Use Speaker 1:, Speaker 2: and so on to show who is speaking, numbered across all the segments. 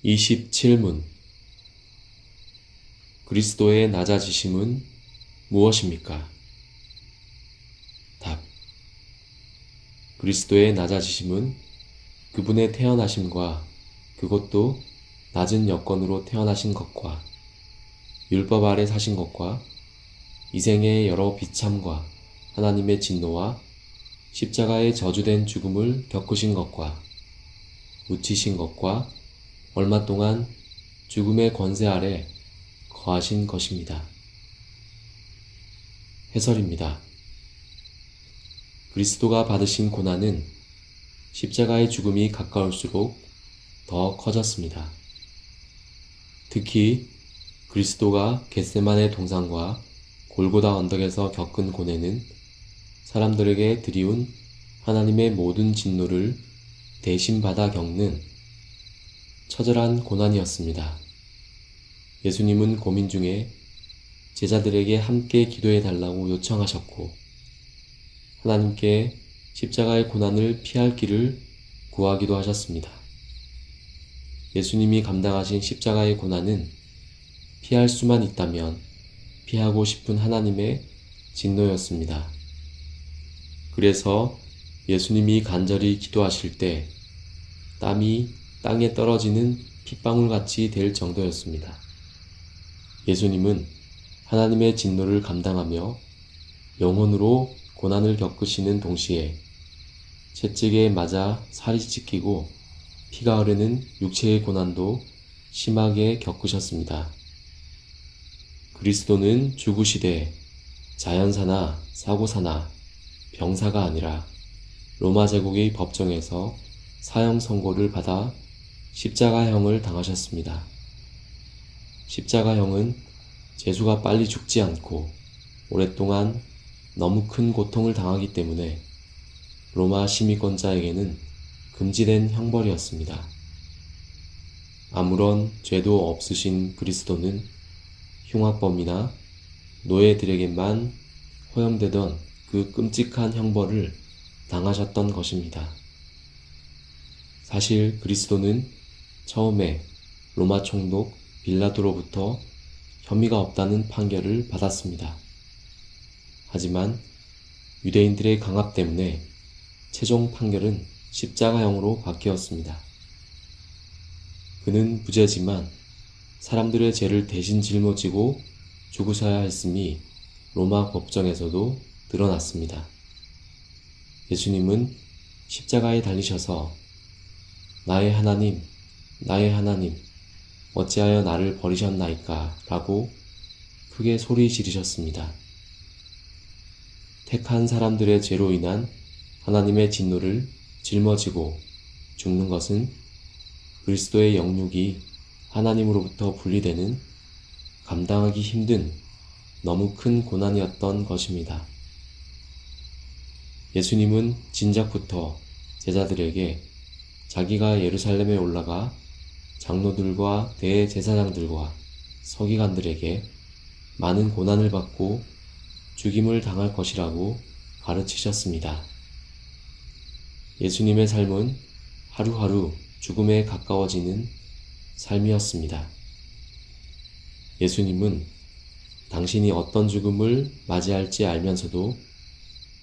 Speaker 1: 27문. 그리스도의 낮아지심은 무엇입니까? 답. 그리스도의 낮아지심은 그분의 태어나심과 그것도 낮은 여건으로 태어나신 것과 율법 아래 사신 것과 이생의 여러 비참과 하나님의 진노와 십자가의 저주된 죽음을 겪으신 것과 묻히신 것과 얼마 동안 죽음의 권세 아래 거하신 것입니다. 해설입니다. 그리스도가 받으신 고난은 십자가의 죽음이 가까울수록 더 커졌습니다. 특히 그리스도가 겟세마네 동산과 골고다 언덕에서 겪은 고뇌는 사람들에게 드리운 하나님의 모든 진노를 대신 받아 겪는 처절한 고난이었습니다. 예수님은 고민 중에 제자들에게 함께 기도해 달라고 요청하셨고 하나님께 십자가의 고난을 피할 길을 구하기도 하셨습니다. 예수님이 감당하신 십자가의 고난은 피할 수만 있다면 피하고 싶은 하나님의 진노였습니다. 그래서 예수님이 간절히 기도하실 때 땀이 땅에 떨어지는 핏방울같이 될 정도였습니다. 예수님은 하나님의 진노를 감당하며 영혼으로 고난을 겪으시는 동시에 채찍에 맞아 살이 찢기고 피가 흐르는 육체의 고난도 심하게 겪으셨습니다. 그리스도는 죽으시되 자연사나 사고사나 병사가 아니라 로마 제국의 법정에서 사형 선고를 받아 십자가형을 당하셨습니다. 십자가형은 죄수가 빨리 죽지 않고 오랫동안 너무 큰 고통을 당하기 때문에 로마 시민권자에게는 금지된 형벌이었습니다. 아무런 죄도 없으신 그리스도는 흉악범이나 노예들에게만 허용되던 그 끔찍한 형벌을 당하셨던 것입니다. 사실 그리스도는 처음에 로마 총독 빌라도로부터 혐의가 없다는 판결을 받았습니다. 하지만 유대인들의 강압 때문에 최종 판결은 십자가형으로 바뀌었습니다. 그는 무죄지만 사람들의 죄를 대신 짊어지고 죽으셔야 했음이 로마 법정에서도 드러났습니다. 예수님은 십자가에 달리셔서 나의 하나님, 나의 하나님, 어찌하여 나를 버리셨나이까 라고 크게 소리 지르셨습니다. 택한 사람들의 죄로 인한 하나님의 진노를 짊어지고 죽는 것은 그리스도의 영육이 하나님으로부터 분리되는 감당하기 힘든 너무 큰 고난이었던 것입니다. 예수님은 진작부터 제자들에게 자기가 예루살렘에 올라가 장로들과 대제사장들과 서기관들에게 많은 고난을 받고 죽임을 당할 것이라고 가르치셨습니다. 예수님의 삶은 하루하루 죽음에 가까워지는 삶이었습니다. 예수님은 당신이 어떤 죽음을 맞이할지 알면서도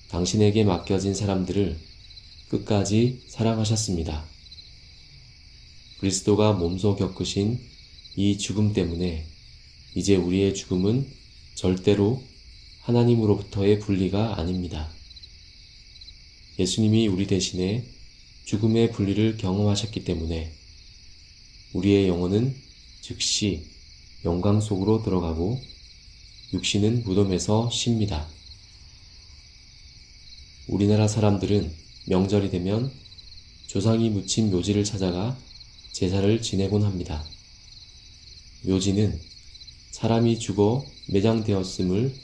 Speaker 1: 당신에게 맡겨진 사람들을 끝까지 사랑하셨습니다. 그리스도가 몸소 겪으신 이 죽음 때문에 이제 우리의 죽음은 절대로 하나님으로부터의 분리가 아닙니다. 예수님이 우리 대신에 죽음의 분리를 경험하셨기 때문에 우리의 영혼은 즉시 영광 속으로 들어가고 육신은 무덤에서 쉽니다. 우리나라 사람들은 명절이 되면 조상이 묻힌 묘지를 찾아가 제사를 지내곤 합니다. 묘지는 사람이 죽어 매장되었음을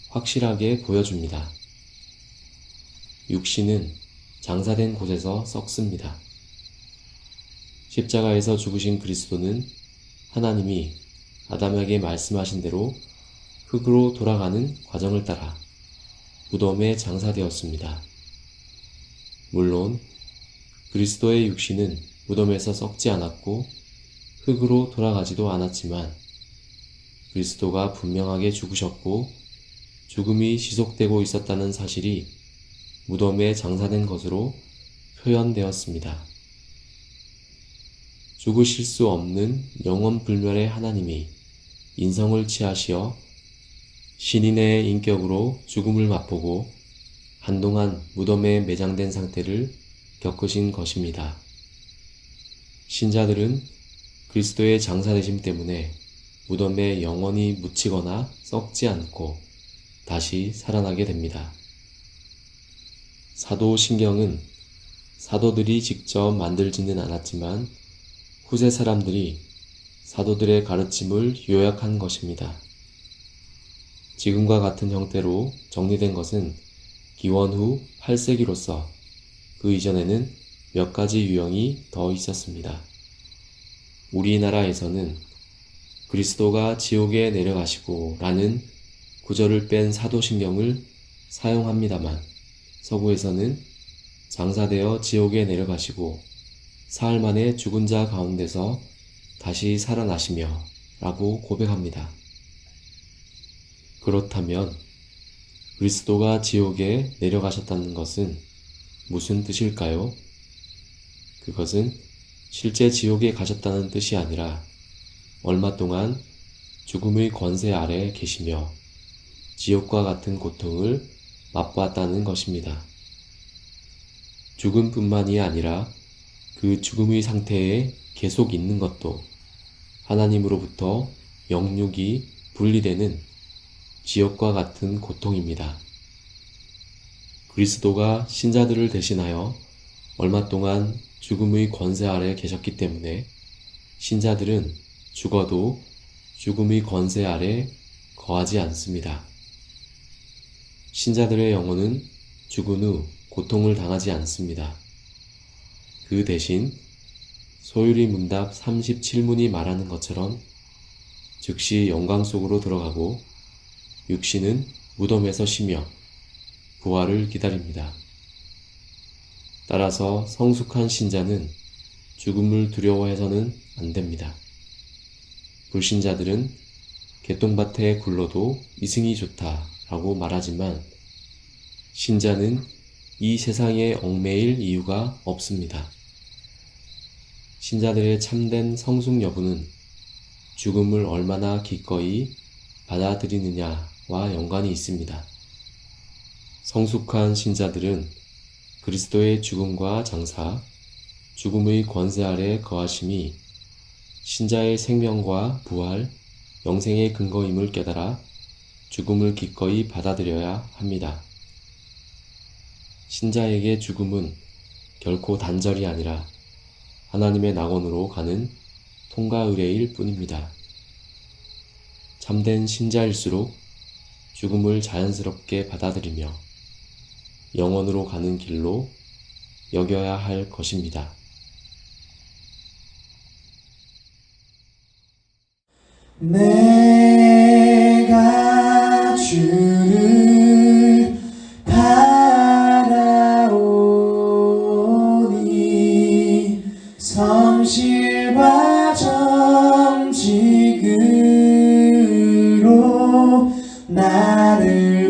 Speaker 1: 확실하게 보여줍니다. 육신은 장사된 곳에서 썩습니다. 십자가에서 죽으신 그리스도는 하나님이 아담에게 말씀하신 대로 흙으로 돌아가는 과정을 따라 무덤에 장사되었습니다. 물론 그리스도의 육신은 무덤에서 썩지 않았고 흙으로 돌아가지도 않았지만 그리스도가 분명하게 죽으셨고 죽음이 지속되고 있었다는 사실이 무덤에 장사된 것으로 표현되었습니다. 죽으실 수 없는 영원불멸의 하나님이 인성을 취하시어 신인의 인격으로 죽음을 맛보고 한동안 무덤에 매장된 상태를 겪으신 것입니다. 신자들은 그리스도의 장사되심 때문에 무덤에 영원히 묻히거나 썩지 않고 다시 살아나게 됩니다. 사도신경은 사도들이 직접 만들지는 않았지만 후세 사람들이 사도들의 가르침을 요약한 것입니다. 지금과 같은 형태로 정리된 것은 기원 후 8세기로서 그 이전에는 몇 가지 유형이 더 있었습니다. 우리나라에서는 그리스도가 지옥에 내려가시고 라는 구절을 뺀 사도신경을 사용합니다만 서구에서는 장사되어 지옥에 내려가시고 사흘 만에 죽은 자 가운데서 다시 살아나시며 라고 고백합니다. 그렇다면 그리스도가 지옥에 내려가셨다는 것은 무슨 뜻일까요? 그것은 실제 지옥에 가셨다는 뜻이 아니라 얼마 동안 죽음의 권세 아래 계시며 지옥과 같은 고통을 맛보았다는 것입니다. 죽음뿐만이 아니라 그 죽음의 상태에 계속 있는 것도 하나님으로부터 영육이 분리되는 지옥과 같은 고통입니다. 그리스도가 신자들을 대신하여 얼마 동안 죽음의 권세 아래 계셨기 때문에 신자들은 죽어도 죽음의 권세 아래 거하지 않습니다. 신자들의 영혼은 죽은 후 고통을 당하지 않습니다. 그 대신 소유리 문답 37문이 말하는 것처럼 즉시 영광 속으로 들어가고 육신은 무덤에서 쉬며 부활을 기다립니다. 따라서 성숙한 신자는 죽음을 두려워해서는 안 됩니다. 불신자들은 개똥밭에 굴러도 이승이 좋다라고 말하지만 신자는 이 세상에 얽매일 이유가 없습니다. 신자들의 참된 성숙 여부는 죽음을 얼마나 기꺼이 받아들이느냐와 연관이 있습니다. 성숙한 신자들은 그리스도의 죽음과 장사, 죽음의 권세 아래 거하심이 신자의 생명과 부활, 영생의 근거임을 깨달아 죽음을 기꺼이 받아들여야 합니다. 신자에게 죽음은 결코 단절이 아니라 하나님의 낙원으로 가는 통과 의례일 뿐입니다. 참된 신자일수록 죽음을 자연스럽게 받아들이며 영원으로 가는 길로 여겨야 할 것입니다.
Speaker 2: 내가 주를 바라오니 성실과 정직으로 나를